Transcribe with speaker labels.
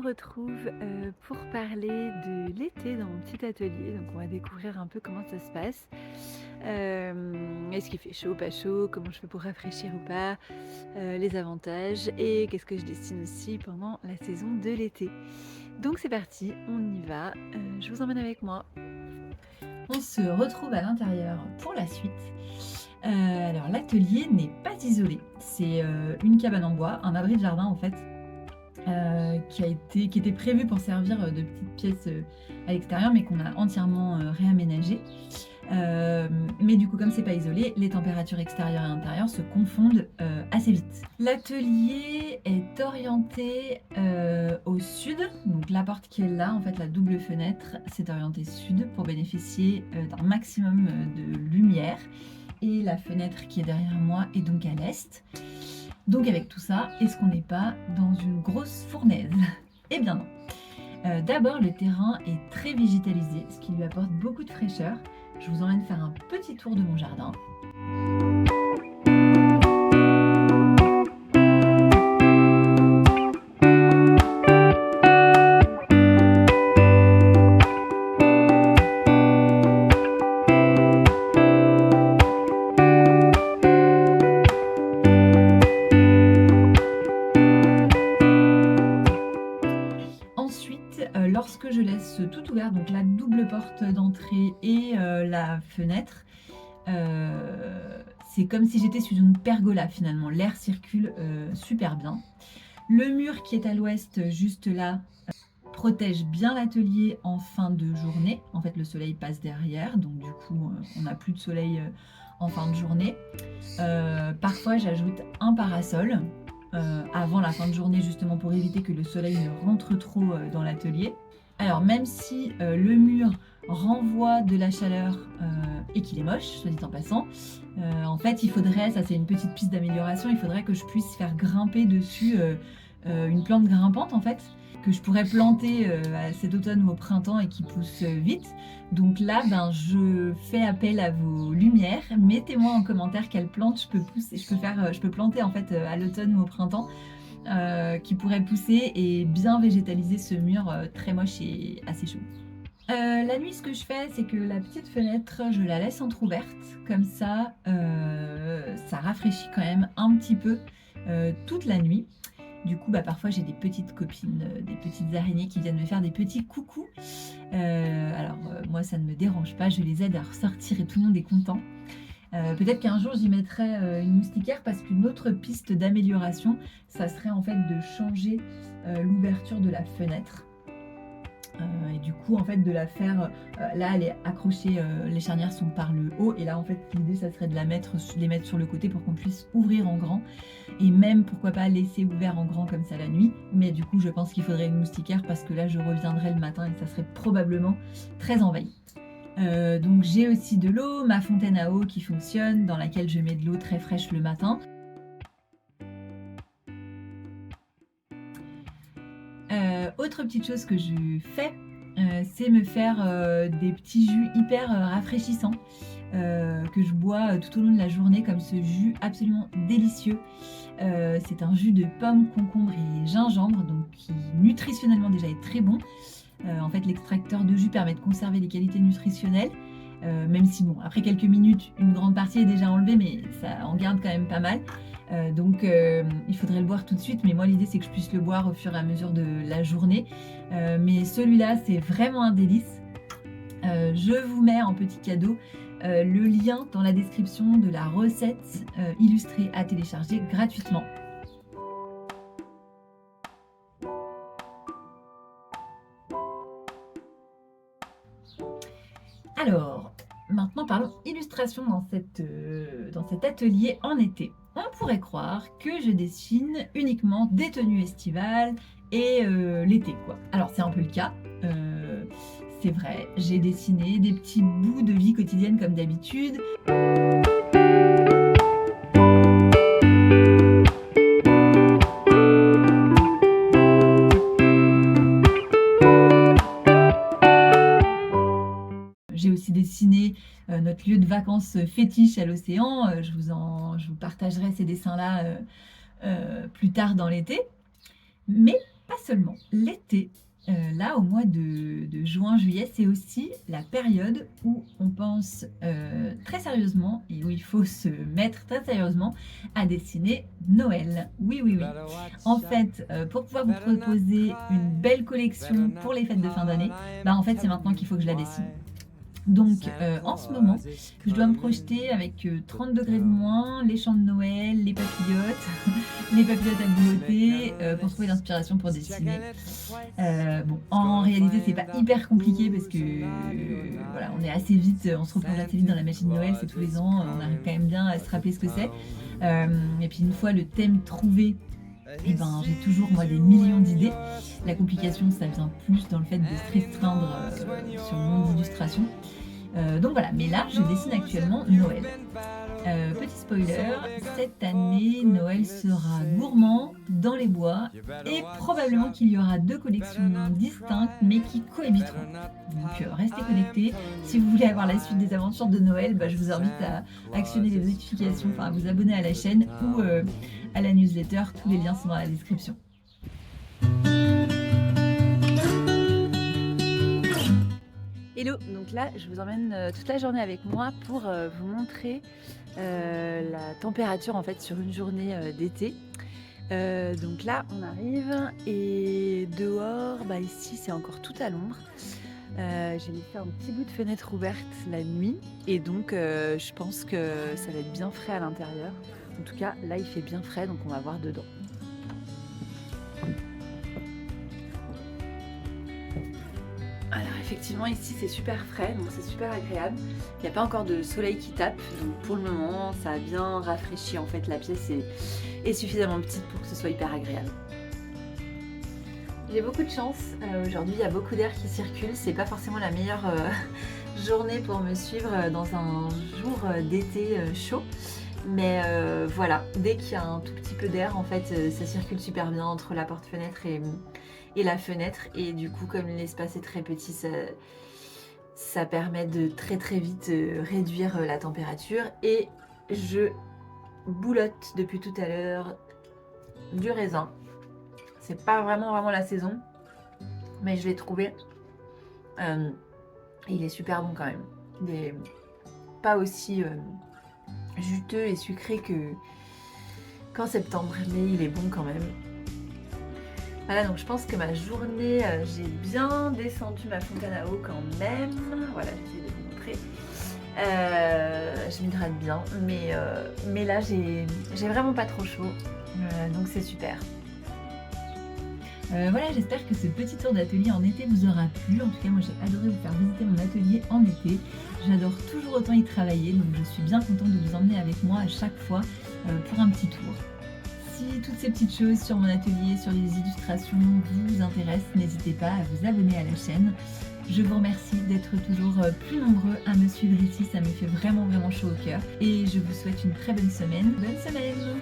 Speaker 1: retrouve pour parler de l'été dans mon petit atelier. Donc on va découvrir un peu comment ça se passe. Est-ce qu'il fait chaud, pas chaud, comment je fais pour rafraîchir ou pas, les avantages et qu'est-ce que je dessine aussi pendant la saison de l'été. Donc c'est parti, on y va, je vous emmène avec moi. On se retrouve à l'intérieur pour la suite. Alors l'atelier n'est pas isolé, c'est une cabane en bois, un abri de jardin en fait, qui était prévu pour servir de petite pièce à l'extérieur, mais qu'on a entièrement réaménagé. Mais du coup, comme c'est pas isolé, les températures extérieures et intérieures se confondent assez vite. L'atelier est orienté au sud, donc la porte qui est là, en fait la double fenêtre, c'est orienté sud pour bénéficier d'un maximum de lumière. Et la fenêtre qui est derrière moi est donc à l'est. Donc avec tout ça, est-ce qu'on n'est pas dans une grosse fournaise? Eh bien non. D'abord, le terrain est très végétalisé, ce qui lui apporte beaucoup de fraîcheur. Je vous emmène faire un petit tour de mon jardin. Lorsque je laisse tout ouvert, donc la double porte d'entrée et la fenêtre, c'est comme si j'étais sous une pergola finalement. L'air circule super bien. Le mur qui est à l'ouest, juste là, protège bien l'atelier en fin de journée. En fait, le soleil passe derrière, donc du coup, on n'a plus de soleil en fin de journée. Parfois, j'ajoute un parasol avant la fin de journée, justement pour éviter que le soleil ne rentre trop dans l'atelier. Alors même si le mur renvoie de la chaleur et qu'il est moche, soit dit en passant, en fait il faudrait, ça c'est une petite piste d'amélioration, il faudrait que je puisse faire grimper dessus une plante grimpante en fait, que je pourrais planter cet automne ou au printemps et qui pousse vite. Donc là, je fais appel à vos lumières. Mettez-moi en commentaire quelle plante je peux planter en fait à l'automne ou au printemps, qui pourrait pousser et bien végétaliser ce mur très moche et assez chaud. La nuit, ce que je fais, c'est que la petite fenêtre, je la laisse entrouverte. Comme ça, ça rafraîchit quand même un petit peu toute la nuit. Du coup, parfois j'ai des petites copines, des petites araignées qui viennent me faire des petits coucous. Moi, ça ne me dérange pas, je les aide à ressortir et tout le monde est content. Peut-être qu'un jour j'y mettrai une moustiquaire, parce qu'une autre piste d'amélioration, ça serait en fait de changer l'ouverture de la fenêtre. Et du coup en fait de la faire, là elle est accrochée, les charnières sont par le haut, et là en fait l'idée ça serait de les mettre sur le côté pour qu'on puisse ouvrir en grand, et même pourquoi pas laisser ouvert en grand comme ça la nuit. Mais du coup je pense qu'il faudrait une moustiquaire, parce que là je reviendrai le matin et ça serait probablement très envahi. Donc j'ai aussi de l'eau, ma fontaine à eau qui fonctionne, dans laquelle je mets de l'eau très fraîche le matin. Autre petite chose que je fais, c'est me faire des petits jus hyper rafraîchissants que je bois tout au long de la journée, comme ce jus absolument délicieux. C'est un jus de pomme, concombre et gingembre, donc qui nutritionnellement déjà est très bon. En fait, l'extracteur de jus permet de conserver les qualités nutritionnelles, même si bon, après quelques minutes, une grande partie est déjà enlevée, mais ça en garde quand même pas mal. Donc il faudrait le boire tout de suite, mais moi l'idée c'est que je puisse le boire au fur et à mesure de la journée. Mais celui-là c'est vraiment un délice. Je vous mets en petit cadeau le lien dans la description de la recette illustrée à télécharger gratuitement. Alors, maintenant parlons illustration dans cet atelier en été. On pourrait croire que je dessine uniquement des tenues estivales et l'été quoi. Alors c'est un peu le cas, c'est vrai, j'ai dessiné des petits bouts de vie quotidienne comme d'habitude. J'ai aussi dessiné notre lieu de vacances fétiche à l'océan. Je vous partagerai ces dessins-là plus tard dans l'été. Mais pas seulement. L'été, là, au mois de juin-juillet, c'est aussi la période où on pense très sérieusement et où il faut se mettre très sérieusement à dessiner Noël. Oui, oui, oui. En fait, pour pouvoir vous proposer une belle collection pour les fêtes de fin d'année, bah en fait, c'est maintenant qu'il faut que je la dessine. Donc en ce moment, je dois me projeter avec 30 degrés de moins, les chants de Noël, les papillotes, les papillotes à boulotter pour trouver l'inspiration pour dessiner. Bon, en réalité, c'est pas hyper compliqué parce que voilà, on est assez vite, on se replonge assez vite dans la machine de Noël, c'est tous les ans, on arrive quand même bien à se rappeler ce que c'est. Et puis une fois le thème trouvé, et ben, j'ai toujours moi des millions d'idées. La complication, ça vient plus dans le fait de se restreindre sur le nombre d'illustrations. Donc voilà, mais là je dessine actuellement Noël. Petit spoiler, cette année Noël sera gourmand dans les bois et probablement qu'il y aura 2 collections distinctes mais qui cohabiteront. Donc restez connectés. Si vous voulez avoir la suite des aventures de Noël, bah, je vous invite à actionner les notifications, enfin à vous abonner à la chaîne ou à la newsletter. Tous les liens sont dans la description. Hello, donc là je vous emmène toute la journée avec moi pour vous montrer la température en fait sur une journée d'été. Donc là on arrive et dehors, bah ici c'est encore tout à l'ombre. J'ai laissé un petit bout de fenêtre ouverte la nuit et donc je pense que ça va être bien frais à l'intérieur. En tout cas là il fait bien frais donc on va voir dedans. Alors effectivement ici c'est super frais donc c'est super agréable. Il n'y a pas encore de soleil qui tape donc pour le moment ça a bien rafraîchi en fait la pièce est suffisamment petite pour que ce soit hyper agréable. J'ai beaucoup de chance, aujourd'hui il y a beaucoup d'air qui circule, c'est pas forcément la meilleure journée pour me suivre dans un jour d'été chaud. Mais voilà, dès qu'il y a un tout petit peu d'air, en fait, ça circule super bien entre la porte-fenêtre et la fenêtre. Et du coup, comme l'espace est très petit, ça permet de très très vite réduire la température. Et je boulotte depuis tout à l'heure du raisin. C'est pas vraiment la saison, mais je l'ai trouvé. Il est super bon quand même. Il est pas aussi juteux et sucré qu'en septembre, mais il est bon quand même. Voilà, donc je pense que ma journée, j'ai bien descendu ma fontaine à eau quand même. Voilà, j'essaie de vous montrer. Je m'hydrate bien, mais là j'ai vraiment pas trop chaud, donc c'est super. Voilà, j'espère que ce petit tour d'atelier en été vous aura plu. En tout cas, moi j'ai adoré vous faire visiter mon atelier en été. J'adore toujours autant y travailler, donc je suis bien contente de vous emmener avec moi à chaque fois pour un petit tour. Si toutes ces petites choses sur mon atelier, sur les illustrations vous intéressent, n'hésitez pas à vous abonner à la chaîne. Je vous remercie d'être toujours plus nombreux à me suivre ici, ça me fait vraiment chaud au cœur. Et je vous souhaite une très bonne semaine. Bonne semaine!